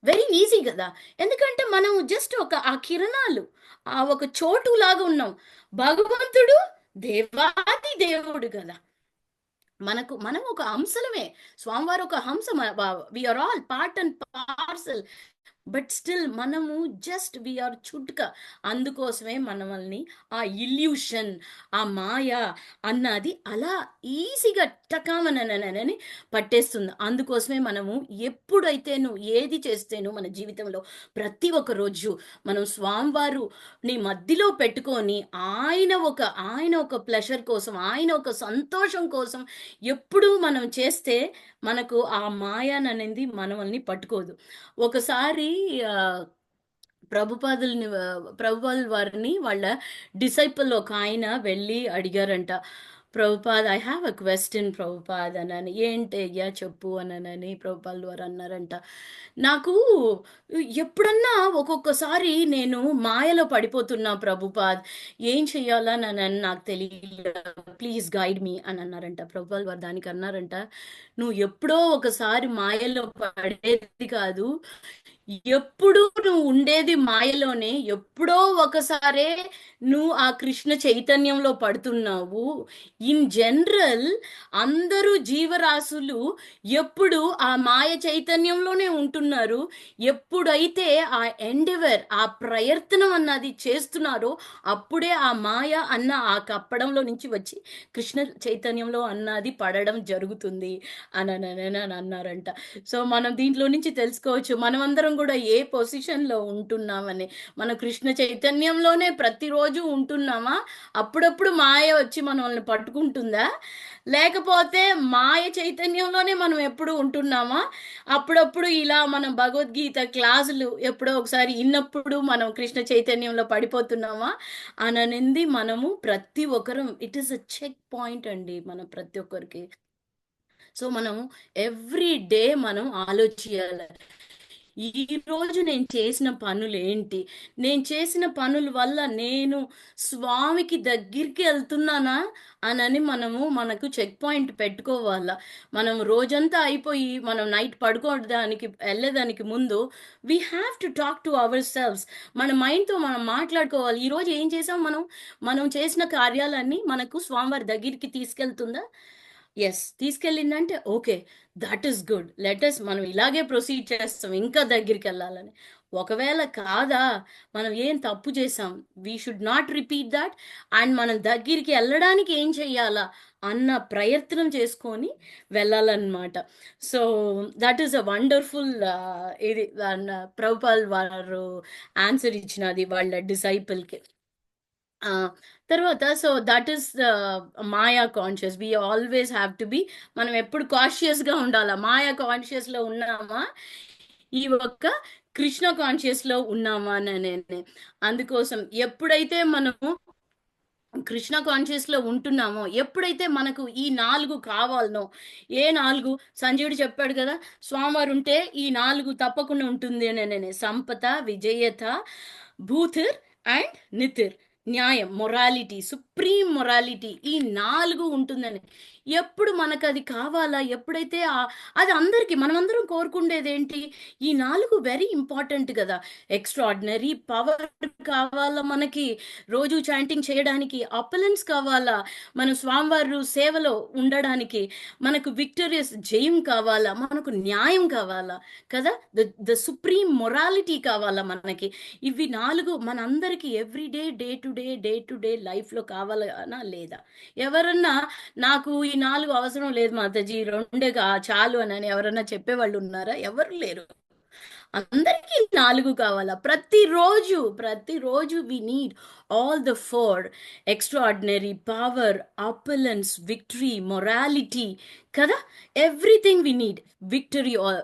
వెరీ ఈజీ కదా. ఎందుకంటే మనం జస్ట్ ఆ కిరణాలు, ఆ ఒక చోటు లాగా ఉన్నాం. భగవంతుడు దేవాది దేవుడు కదా. మనం ఒక హంసలమే, స్వామివారు ఒక హంస. We are all part and parcel, but still మనము జస్ట్ వీఆర్ చుట్క. అందుకోసమే మనల్ని ఆ ఇల్యూషన్, ఆ మాయ అన్నది అలా ఈజీగా టకామనని పట్టేస్తుంది. అందుకోసమే మనము ఎప్పుడైతేను ఏది చేస్తేను మన జీవితంలో ప్రతి ఒక్క రోజు మనం స్వామివారుని మధ్యలో పెట్టుకొని ఆయన ఒక ప్లెజర్ కోసం, ఆయన ఒక సంతోషం కోసం ఎప్పుడు మనం చేస్తే మనకు ఆ మాయాన్ అనేది మనల్ని పట్టుకోదు. ఒకసారి ప్రభుపాదుల వారిని వాళ్ళ డిసైపుల్ ఒక ఆయన వెళ్ళి అడిగారంట, Prabhupada I have a question Prabhupada అని. ఏంటి అయ్యా చెప్పు అని ప్రభుపాల్ వారు అన్నారంట. నాకు ఎప్పుడన్నా ఒక్కొక్కసారి నేను మాయలో పడిపోతున్నా ప్రభుపాద్, ఏం చెయ్యాలా అని నాకు తెలియదు, ప్లీజ్ గైడ్ మీ అని అన్నారంట. ప్రభుపాల్ వారు దానికి అన్నారంట, నువ్వు ఎప్పుడో ఒకసారి మాయలో పడేది కాదు, ఎప్పుడు నువ్వు ఉండేది మాయలోనే, ఎప్పుడో ఒకసారే నువ్వు ఆ కృష్ణ చైతన్యంలో పడుతున్నావు. ఇన్ జనరల్ అందరూ జీవరాశులు ఎప్పుడు ఆ మాయ చైతన్యంలోనే ఉంటున్నారు. ఎప్పుడైతే ఆ ఎండివర్, ఆ ప్రయత్నం అన్నది చేస్తున్నారో అప్పుడే ఆ మాయ అన్న ఆ కప్పడంలో నుంచి వచ్చి కృష్ణ చైతన్యంలో అన్నది పడడం జరుగుతుంది అని అన్నారంట. సో మనం దీంట్లో నుంచి తెలుసుకోవచ్చు మనమందరం కూడా ఏ పొజిషన్లో ఉంటున్నామని. మన కృష్ణ చైతన్యంలోనే ప్రతిరోజు ఉంటున్నామా? అప్పుడప్పుడు మాయ వచ్చి మనల్ని పట్టుకుంటుందా? లేకపోతే మాయ చైతన్యంలోనే మనం ఎప్పుడు ఉంటున్నామా? అప్పుడప్పుడు ఇలా మనం భగవద్గీత క్లాసులు ఎప్పుడో ఒకసారి ఇన్నప్పుడు మనం కృష్ణ చైతన్యంలో పడిపోతున్నామా అనేది మనము ప్రతి ఒక్కరం, it is a checkpoint అండి మన ప్రతి ఒక్కరికి. సో మనం ఎవ్రీ డే మనం ఆలోచించాలి, ఈ రోజు నేను చేసిన పనులు ఏంటి, నేను చేసిన పనుల వల్ల నేను స్వామికి దగ్గరికి వెళ్తున్నానా అని మనకు చెక్ పాయింట్ పెట్టుకోవాలా. మనం రోజంతా అయిపోయి మనం నైట్ పడుకోవడానికి వెళ్ళేదానికి ముందు we have to talk to our selves. మన మైండ్తో మనం మాట్లాడుకోవాలి, ఈరోజు ఏం చేసాం, మనం చేసిన కార్యాలన్నీ మనకు స్వామివారి దగ్గరికి తీసుకెళ్తుందా? ఎస్, తీసుకెళ్ళిందంటే okay, that is good, let us మనం ఇలాగే ప్రొసీడ్ చేస్తాం ఇంకా దగ్గరికి వెళ్ళాలని. ఒకవేళ కాదా, మనం ఏం తప్పు చేసాం, we should not repeat that. And మనం దగ్గరికి వెళ్ళడానికి ఏం చెయ్యాలా అన్న ప్రయత్నం చేసుకొని వెళ్ళాలన్నమాట. So that is a wonderful ఇది ప్రభుపాల్ వారు ఆన్సర్ ఇచ్చినది వాళ్ళ డిసైపుల్కి. తర్వాత so that is maya conscious. We always have to be, మనం ఎప్పుడు కాన్షియస్గా ఉండాలా. మాయా కాన్షియస్లో ఉన్నామా, ఈ ఒక్క కృష్ణ కాన్షియస్లో ఉన్నామా అని. అందుకోసం ఎప్పుడైతే మనము కృష్ణ కాన్షియస్లో ఉంటున్నామో, ఎప్పుడైతే మనకు ఈ 4 కావాలనో, ఏ 4 సంజీవుడు చెప్పాడు కదా, స్వామివారు ఉంటే ఈ 4 తప్పకుండా ఉంటుంది అని. సంపద, విజయత, భూతిర్ అండ్ నితిర్, న్యాయం, మొరాలిటీ, సుప్రీం మొరాలిటీ, ఈ 4 ఉంటుందని. ఎప్పుడు మనకు అది కావాలా, ఎప్పుడైతే అది అందరికీ మనమందరం కోరుకుండేది ఏంటి, ఈ 4 వెరీ ఇంపార్టెంట్ కదా. ఎక్స్ట్రాడినరీ పవర్ కావాలా మనకి, రోజు చాంటింగ్ చేయడానికి అపలెన్స్ కావాలా, మన స్వామివారు సేవలో ఉండడానికి మనకు విక్టోరియస్ జయం కావాలా, మనకు న్యాయం కావాలా కదా, ద సుప్రీం మొరాలిటీ కావాలా మనకి. ఇవి 4 మనందరికీ ఎవ్రీడే డే టు డే లైఫ్లో కావాలనా లేదా? ఎవరన్నా నాకు ఈ 4 అవసరం లేదు మాతాజీ, 2 చాలు అని ఎవరన్నా చెప్పేవాళ్ళు ఉన్నారా? ఎవరు లేరు. అందరికీ 4 కావాలా. ప్రతిరోజు we need all the 4: extraordinary power, opulence, victory, morality కదా, everything we need, victory all.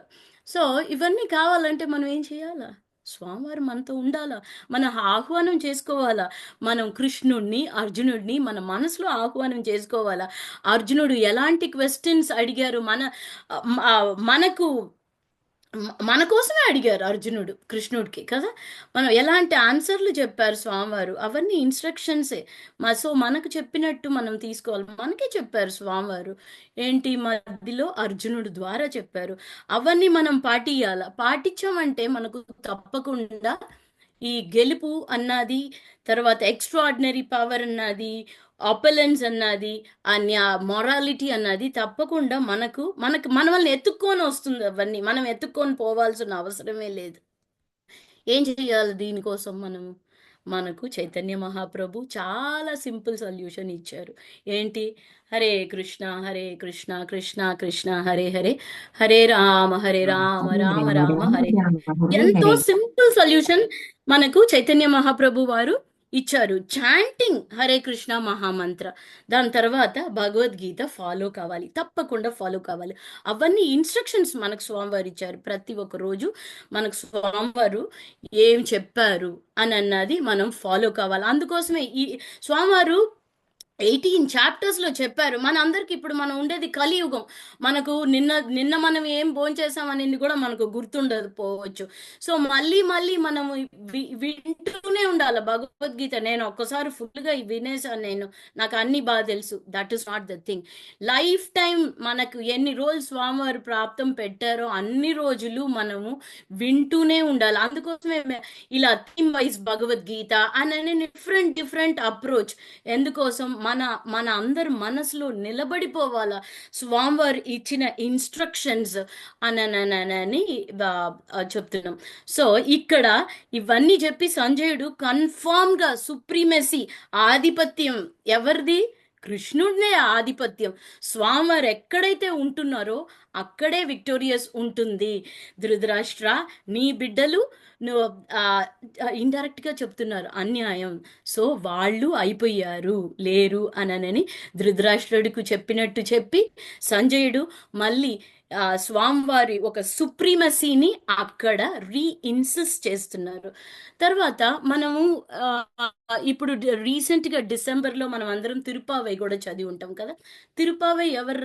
So ఇవన్నీ కావాలంటే మనం ఏం చేయాలా? స్వామివారు మనతో ఉండాలా, మన ఆహ్వానం చేసుకోవాలా. మనం కృష్ణుడిని, అర్జునుడిని మన మనసులో ఆహ్వానం చేసుకోవాలా. అర్జునుడు ఎలాంటి క్వశ్చన్స్ అడిగారు, మన కోసమే అడిగారు అర్జునుడు కృష్ణుడికి కదా. మనం ఎలాంటి ఆన్సర్లు చెప్పారు స్వామివారు, అవన్నీ ఇన్స్ట్రక్షన్సే. సో మనకు చెప్పినట్టు మనం తీసుకోవాలి. మనకే చెప్పారు స్వామివారు ఏంటి, మధ్యలో అర్జునుడు ద్వారా చెప్పారు. అవన్నీ మనం పాటించామంటే మనకు తప్పకుండా ఈ గెలుపు అన్నది, తర్వాత ఎక్స్ట్రాడినరీ పవర్ అన్నది, అపలెన్స్ అన్నది, మొరాలిటీ అన్నది తప్పకుండా మనల్ని ఎత్తుక్కొని వస్తుంది. అవన్నీ మనం ఎత్తుక్కొని పోవాల్సిన అవసరమే లేదు. ఏం చేయాలి దీనికోసం? మనకు చైతన్య మహాప్రభు చాలా సింపుల్ సొల్యూషన్ ఇచ్చారు. ఏంటి? హరే కృష్ణ కృష్ణ కృష్ణ హరే హరే, హరే రామ రామ రామ హరే. ఎంతో సింపుల్ సొల్యూషన్ మనకు చైతన్య మహాప్రభు వారు ఇచ్చారు. చాంటింగ్ హరే కృష్ణ మహామంత్ర, దాని తర్వాత భగవద్గీత ఫాలో కావాలి, తప్పకుండా ఫాలో కావాలి. అవన్నీ ఇన్స్ట్రక్షన్స్ మనకు స్వామివారు ఇచ్చారు. ప్రతి ఒక్క రోజు మనకు స్వామివారు ఏం చెప్పారు అని అన్నది మనం ఫాలో కావాలి. అందుకోసమే ఈ స్వామివారు 18 చాప్టర్స్లో చెప్పారు. మన అందరికి ఇప్పుడు మనం ఉండేది కలియుగం. మనకు నిన్న మనం ఏం భోంచేసామనేది కూడా మనకు గుర్తుండకపోవచ్చు. సో మళ్ళీ మనము వింటూనే ఉండాలి భగవద్గీత. నేను ఒక్కసారి ఫుల్గా వినేసాను, నాకు అన్ని బాగా తెలుసు. That is not the thing. Life time మనకు ఎన్ని రోజులు స్వామివారు ప్రాప్తం పెట్టారో అన్ని రోజులు మనము వింటూనే ఉండాలి. అందుకోసమే ఇలా థీమ్ వైజ్ భగవద్గీత అని డిఫరెంట్ అప్రోచ్. ఎందుకోసం మన అందరి మనసులో నిలబడిపోవాలా స్వామివారు ఇచ్చిన ఇన్స్ట్రక్షన్స్ అని చెప్తున్నాం. సో ఇక్కడ ఇవన్నీ చెప్పి సంజయుడు కన్ఫామ్ గా సుప్రీమసీ, ఆధిపత్యం ఎవరిది? కృష్ణుడినే ఆధిపత్యం. స్వామివారు ఎక్కడైతే ఉంటున్నారో అక్కడే విక్టోరియస్ ఉంటుంది. ధృతరాష్ట్ర, నీ బిడ్డలు నువ్వు ఇండైరెక్ట్ గా చెప్తున్నారు అన్యాయం, సో వాళ్ళు అయిపోయారు, లేరు అని ధృతరాష్ట్రుడికి చెప్పినట్టు చెప్పి సంజయుడు మళ్ళీ స్వామివారి ఒక సుప్రీమసీని అక్కడ రీఇన్సిస్ట్ చేస్తున్నారు. తర్వాత మనము ఇప్పుడు రీసెంట్గా డిసెంబర్లో మనం అందరం తిరుపావై కూడా చదివి ఉంటాం కదా. తిరుపావై ఎవరు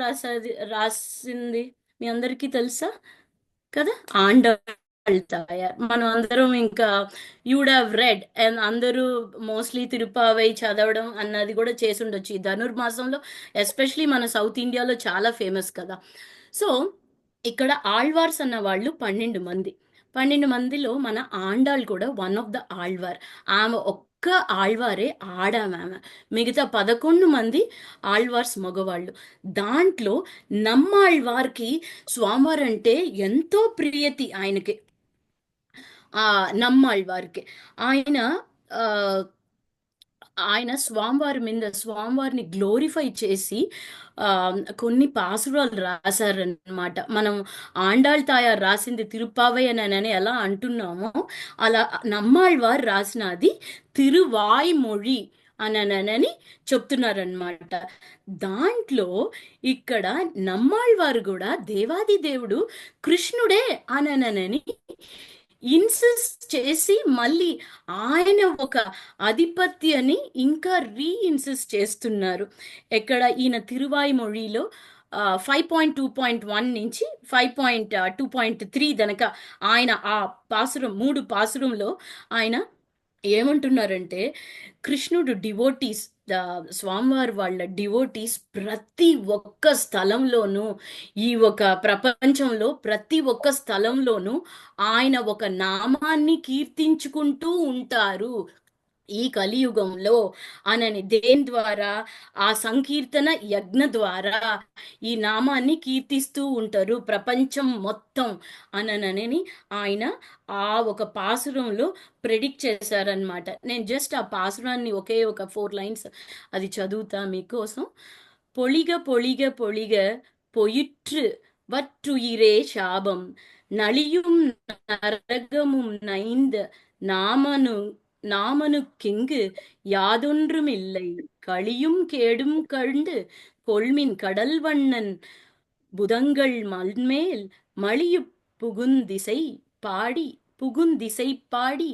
రాసింది మీ అందరికీ తెలుసా కదా? ఆండాళ్ తాయార్. మనం అందరం ఇంకా వుడ్ హ్యావ్ రెడ్ అండ్ అందరూ మోస్ట్లీ తిరుపావై చదవడం అన్నది కూడా చేసి ఉండొచ్చు. ఈ ధనుర్మాసంలో ఎస్పెషలీ మన సౌత్ ఇండియాలో చాలా ఫేమస్ కదా. సో ఇక్కడ ఆళ్వార్స్ అన్న వాళ్ళు 12 మంది. 12 మందిలో మన ఆండాళ్ కూడా వన్ ఆఫ్ ద ఆళ్వార్. ఆమె ఒక్క ఆళ్వారే ఆడామె. మిగతా 11 మంది ఆళ్వార్స్ మగవాళ్ళు. దాంట్లో నమ్మాళ్వార్కి స్వామివారు అంటే ఎంతో ప్రియతి ఆయనకి. నమ్మాళ్వార్కి ఆయన స్వామివారిని గ్లోరిఫై చేసి కొన్ని పాసురాలు రాశారనమాట. మనం ఆండాళ్ తాయార్ రాసింది తిరుపావై అని ఎలా అంటున్నామో అలా నమ్మాళ్వారు రాసినది తిరువాయ్మొഴി అని చెప్తున్నారనమాట. దాంట్లో ఇక్కడ నమ్మాళ్వారు కూడా దేవాది దేవుడు కృష్ణుడే అని ఇన్సిస్ట్ చేసి మళ్ళీ ఆయన ఒక ఆధిపత్యాన్ని ఇంకా రీఇన్సిస్ట్ చేస్తున్నారు. ఎక్కడ ఈయన తిరువాయ్మొഴിలో 5.2.1 నుంచి 5.2.3 దనక ఆయన ఆ పాసురం 3 పాసురంలో ఆయన ఏమంటున్నారంటే కృష్ణుడు డివోటీస్, స్వామివారు వాళ్ళ డివోటీస్ ప్రతి ఒక్క స్థలంలోనూ, ఈ ఒక ప్రపంచంలో ప్రతి ఒక్క స్థలంలోనూ ఆయన ఒక నామాన్ని కీర్తించుకుంటూ ఉంటారు ఈ కలియుగంలో అనని. దేని ద్వారా? ఆ సంకీర్తన యజ్ఞ ద్వారా ఈ నామాన్ని కీర్తిస్తూ ఉంటారు ప్రపంచం మొత్తం అని ఆయన ఆ ఒక పాసురంలో ప్రెడిక్ట్ చేశారనమాట. నేను జస్ట్ ఆ పాసురాన్ని ఒకే ఒక 4 లైన్స్ అది చదువుతా మీకోసం. పొళిగ పొళిగ పొళిగ పొయిట్రు వற்றுயிரே சாபம் நலியும் நரகமும் நைந்த நாமனுக்கிங்கு யாதொன்றுமில்லை களியும் கேடும் கண்டு கொள்மின் கடல் வண்ணன் புதங்கள் மல்மேல் மழியு புகுந்திசை పాడి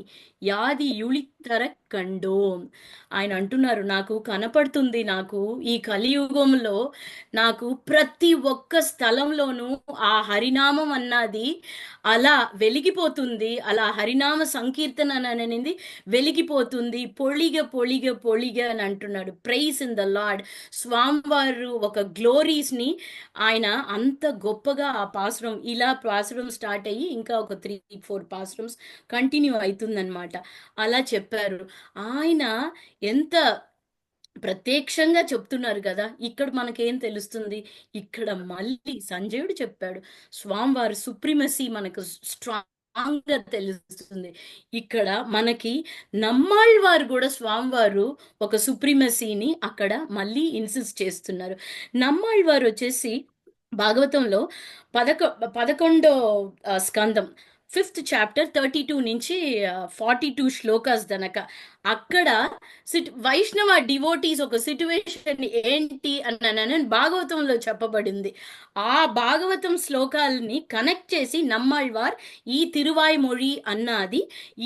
యాది యుళితర కండోం. ఆయన అంటున్నారు, నాకు కనపడుతుంది, నాకు ఈ కలియుగంలో నాకు ప్రతి ఒక్క స్థలంలోనూ ఆ హరినామం అన్నది అలా వెలిగిపోతుంది, అలా హరినామ సంకీర్తన అనేది వెలిగిపోతుంది. పొళిగ పొళిగ పొళిగ అని అంటున్నాడు. Praise in the lord. స్వామివారు ఒక గ్లోరీస్ని ఆయన అంత గొప్పగా ఆ పాసురం, ఇలా పాసురం స్టార్ట్ అయ్యి ఇంకా ఒక 3-4 పాసురమ్స్ కంటిన్యూ అవుతుందన్నమాట. అలా చెప్పారు. ఆయన ఎంత ప్రత్యక్షంగా చెప్తున్నారు కదా. ఇక్కడ మనకేం తెలుస్తుంది? ఇక్కడ మళ్ళీ సంజయుడు చెప్పాడు, స్వామివారి సుప్రీమసీ మనకు స్ట్రాంగ్ గా తెలుస్తుంది. ఇక్కడ మనకి నమ్మాళ్వారు కూడా స్వామివారు ఒక సుప్రీమసీని అక్కడ మళ్ళీ ఇన్సిస్ట్ చేస్తున్నారు. నమ్మాళ్వారు వచ్చేసి భాగవతంలో 11వ స్కందం 5th చాప్టర్ 32 నుంచి 42 శ్లోకాస్ దనక అక్కడ వైష్ణవ డివోటీస్ ఒక సిట్యువేషన్ ఏంటి అని భాగవతంలో చెప్పబడింది. ఆ భాగవతం శ్లోకాలని కనెక్ట్ చేసి నమ్మాళ్వార్ ఈ తిరువాయ్మొഴി అన్నది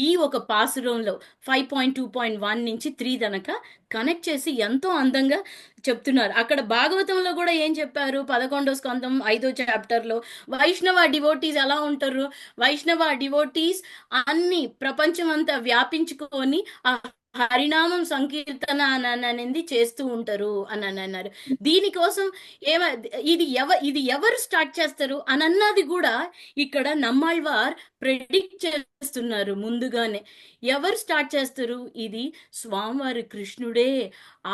ఈ ఒక పాసురంలో 5.2.1 నుంచి 3 దనక కనెక్ట్ చేసి ఎంతో అందంగా చెప్తున్నారు. అక్కడ భాగవతంలో కూడా ఏం చెప్పారు, 11వ స్కందం 5వ చాప్టర్లో వైష్ణవ డివోటీస్ ఎలా ఉంటారు, వైష్ణవ డివోటీస్ అన్ని ప్రపంచం అంతా వ్యాపించుకొని ఆ హరినామం సంకీర్తన అనేది చేస్తూ ఉంటారు అని అన్నారు. దీనికోసం ఇది ఎవరు స్టార్ట్ చేస్తారు అని అన్నది కూడా ఇక్కడ నమ్మాళ్వార్ ప్రెడిక్ట్ చేస్తున్నారు ముందుగానే. ఎవరు స్టార్ట్ చేస్తారు, ఇది స్వామివారి కృష్ణుడే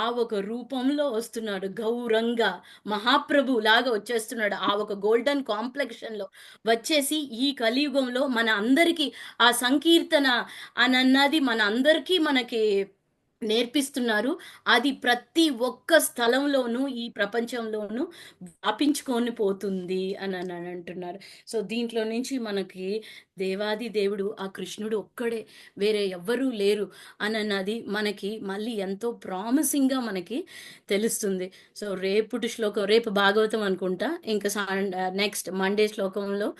ఆ ఒక రూపంలో వస్తున్నాడు, గౌరంగా మహాప్రభు లాగా వచ్చేస్తున్నాడు. ఆ ఒక గోల్డెన్ కాంప్లెక్షన్ లో వచ్చేసి ఈ కలియుగంలో మన అందరికీ ఆ సంకీర్తన అన్నది మన అందరికీ మనకి నేర్పిస్తున్నారు. అది ప్రతి ఒక్క స్థలంలోనూ ఈ ప్రపంచంలోనూ వ్యాపించుకొని పోతుంది అని అంటున్నారు. సో దీంట్లో నుంచి మనకి దేవాది దేవుడు ఆ కృష్ణుడు ఒక్కడే, వేరే ఎవ్వరూ లేరు అన్నది మనకి మళ్ళీ ఎంతో ప్రామిసింగ్గా మనకి తెలుస్తుంది. సో రేపు భాగవతం అనుకుంటా, ఇంకా నెక్స్ట్ మండే శ్లోకంలో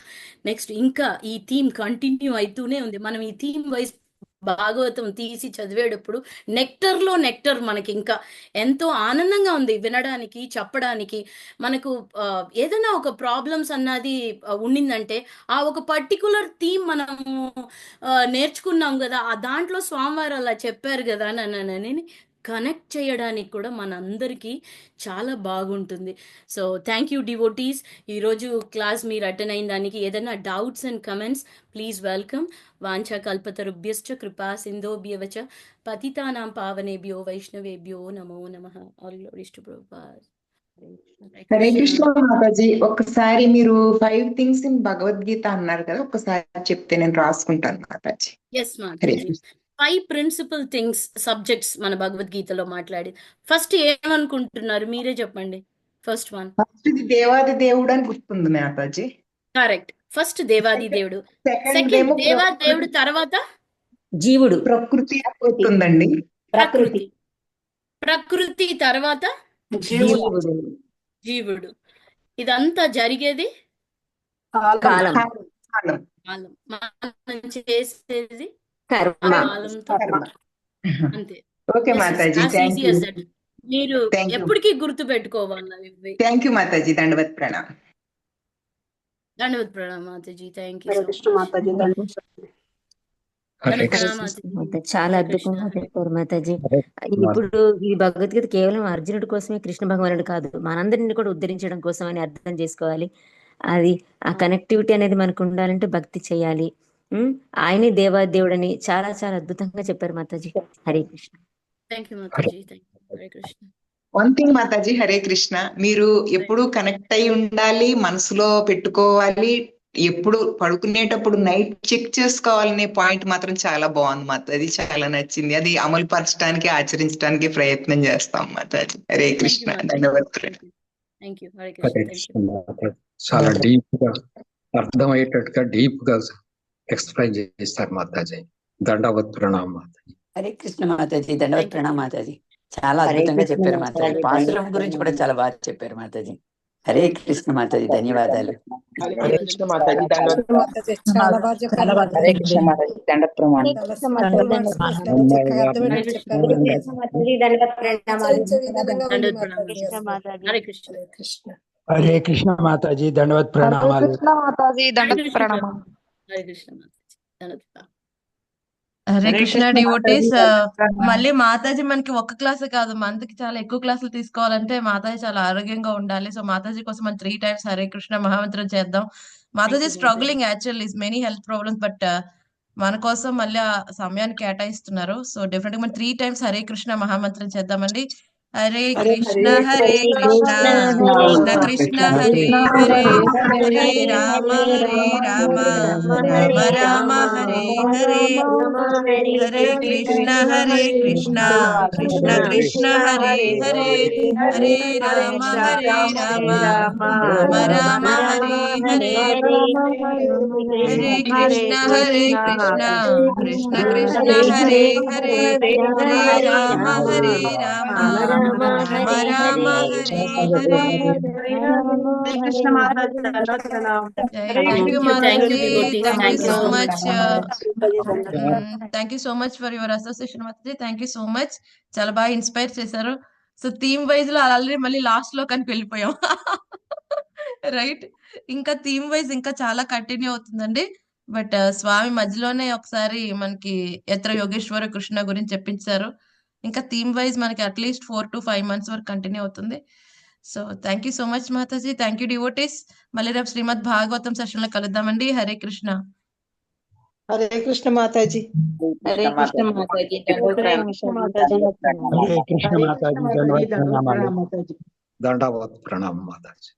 నెక్స్ట్ ఇంకా ఈ థీమ్ కంటిన్యూ అవుతూనే ఉంది. మనం ఈ థీమ్ వైజ్ భాగవతం తీసి చదివేటప్పుడు నెక్టర్ మనకి ఇంకా ఎంతో ఆనందంగా ఉంది వినడానికి, చెప్పడానికి. మనకు ఏదైనా ఒక ప్రాబ్లమ్స్ అన్నది ఉండిందంటే ఆ ఒక పర్టికులర్ థీమ్ మనము నేర్చుకున్నాం కదా, ఆ దాంట్లో స్వామివారు అలా చెప్పారు కదా అని కనెక్ట్ చేయడానికి కూడా మనందరికీ చాలా బాగుంటుంది. సో థ్యాంక్ యూ డివోటీస్, ఈరోజు క్లాస్ మీరు అటెండ్ అయిన దానికి. ఏదైనా doubts and comments please welcome. వాంఛా కల్పతరుభ్యశ్చ కృపా సింధోభ్యవచ పతితానాం పావనేభ్యో వైష్ణవేభ్యో నమో నమః. All glories to Prabhupada. Hare Krishna మాతాజీ, ఒక్కసారి మీరు 5 థింగ్స్ ఇన్ భగవద్గీత అన్నారు కదా, ఒక్కసారి చెప్తే నేను రాసుకుంటాను మాతాజీ. ఎస్ మాతాజీ, 5 ప్రిన్సిపల్ థింగ్స్ సబ్జెక్ట్స్ మన భగవద్గీతలో మాట్లాడి. ఫస్ట్ ఏమనుకుంటున్నారు, మీరే చెప్పండి. ఫస్ట్ ఇది దేవాది దేవుడు అని గుర్తుంది మాతాజీ. కరెక్ట్, ఫస్ట్ దేవాది దేవుడు, సెకండ్ దేవాది దేవుడు, తర్వాత జీవుడు, ప్రకృతి అవుతుందండి. ప్రకృతి తర్వాత జీవుడు. ఇదంతా జరిగేది కాలం, మనం చేసేది కర్మ. కాలంతో. అంతే. ఓకే మాతాజీ, థ్యాంక్ యూ. మీరు ఎప్పటికీ గుర్తు పెట్టుకోవాలి. థ్యాంక్ యూ మాతాజీ, దండవత్ ప్రణామ్. దండవత్ ప్రణామ్ మాతాజీ, థ్యాంక్ యూ. చాలా అద్భుతంగా చెప్పారు మాతాజీ. ఇప్పుడు ఈ భగవద్గీత కేవలం అర్జునుడి కోసమే, కృష్ణ భగవానుడు కాదు, మనందరిని కూడా ఉద్ధరించడం కోసం అని అర్థం చేసుకోవాలి. అది ఆ కనెక్టివిటీ అనేది మనకు ఉండాలంటే భక్తి చేయాలి. ఆయనే దేవాదేవుడని చాలా చాలా అద్భుతంగా చెప్పారు మాతాజీ. హరే కృష్ణ. వన్ థింగ్ మాతాజీ, హరే కృష్ణ, మీరు ఎప్పుడు కనెక్ట్ అయి ఉండాలి, మనసులో పెట్టుకోవాలి, ఎప్పుడు పడుకునేటప్పుడు నైట్ చెక్ చేసుకోవాలనే పాయింట్ మాత్రం చాలా బాగుంది మాతాజీ, చాలా నచ్చింది. అది అమలు పరచడానికి, ఆచరించడానికి ప్రయత్నం చేస్తాం మాతాజీ. హరే కృష్ణ, ధన్యవాదాలు. చాలా డీప్ గా అర్థమయ్యేటట్టుగా డీప్ గా ఎక్స్ప్లెయిన్ చేస్తారు మాతాజీ. దండవత్ ప్రణామ్ మాతాజీ. హరే కృష్ణ మాతాజీ, దండవత్ ప్రణామ్ మాతాజీ. చాలా అద్భుతంగా చెప్పారు మాతాజీ. పాసురం గురించి కూడా చాలా బాగా చెప్పారు మాతాజీ. హరే కృష్ణ మాతాజీ, ధన్యవాదాలు. హరే కృష్ణ మాతాజీ, దండవత్ ప్రణామ్. హరే కృష్ణ మాతాజీ, దండవత్ ప్రణామాలు. హరే కృష్ణ డివోటీస్. మళ్ళీ మాతాజీ మనకి ఒక్క క్లాస్ కాదు, మంత్కి చాలా ఎక్కువ క్లాసులు తీసుకోవాలంటే మాతాజీ చాలా ఆరోగ్యంగా ఉండాలి. సో మాతాజీ కోసం మనం 3 times హరే కృష్ణ మహామంత్రం చేద్దాం. Mataji struggling actually, is many health problems, but మన కోసం మళ్ళీ ఆ సమయాన్ని కేటాయిస్తున్నారు. సో డెఫినెట్ గా మనం 3 times హరే కృష్ణ మహామంత్రం చేద్దామండి. Hare Krishna Hare Krishna Krishna Krishna Hare Hare Hare Rama Rama Rama Hare Hare Hare Krishna Krishna Krishna Hare Hare Hare Rama Rama Rama Hare Hare Hare Krishna Krishna Krishna Hare Hare Hare Rama Rama Rama Hare Hare. Krishna Mataji Thank you, Mataji. devotees. Thank you so much. Yeah. Thank you so much for your association, Mataji. Thank you so much. చాలా బాగా ఇన్స్పైర్ చేశారు. సో థీమ్ వైజ్ లో ఆల్రెడీ మళ్ళీ లాస్ట్ లో కనుక వెళ్ళిపోయాం. రైట్, ఇంకా థీమ్ వైజ్ ఇంకా చాలా కంటిన్యూ అవుతుందండి. బట్ స్వామి మధ్యలోనే ఒకసారి మనకి ఎత్ర యోగేశ్వర కృష్ణ గురించి చెప్పించారు. ఇంకా థీమ్ వైజ్ మనకి అట్లీస్ట్ 4 to 5 months వరకు కంటిన్యూ అవుతుంది. So thank you so much Mataji. Thank you devotees. మళ్ళీ రేపు శ్రీమద్ భాగవతం సెషన్ లో కలుద్దామండి. హరే కృష్ణ. హరే కృష్ణ మాతాజీ. హరే కృష్ణ మాతాజీ. హరే కృష్ణ మాతాజీ. హరే కృష్ణ మాతాజీ. ధన్యవాదాలు మాతాజీ. దండవత్ ప్రణామం మాతాజీ.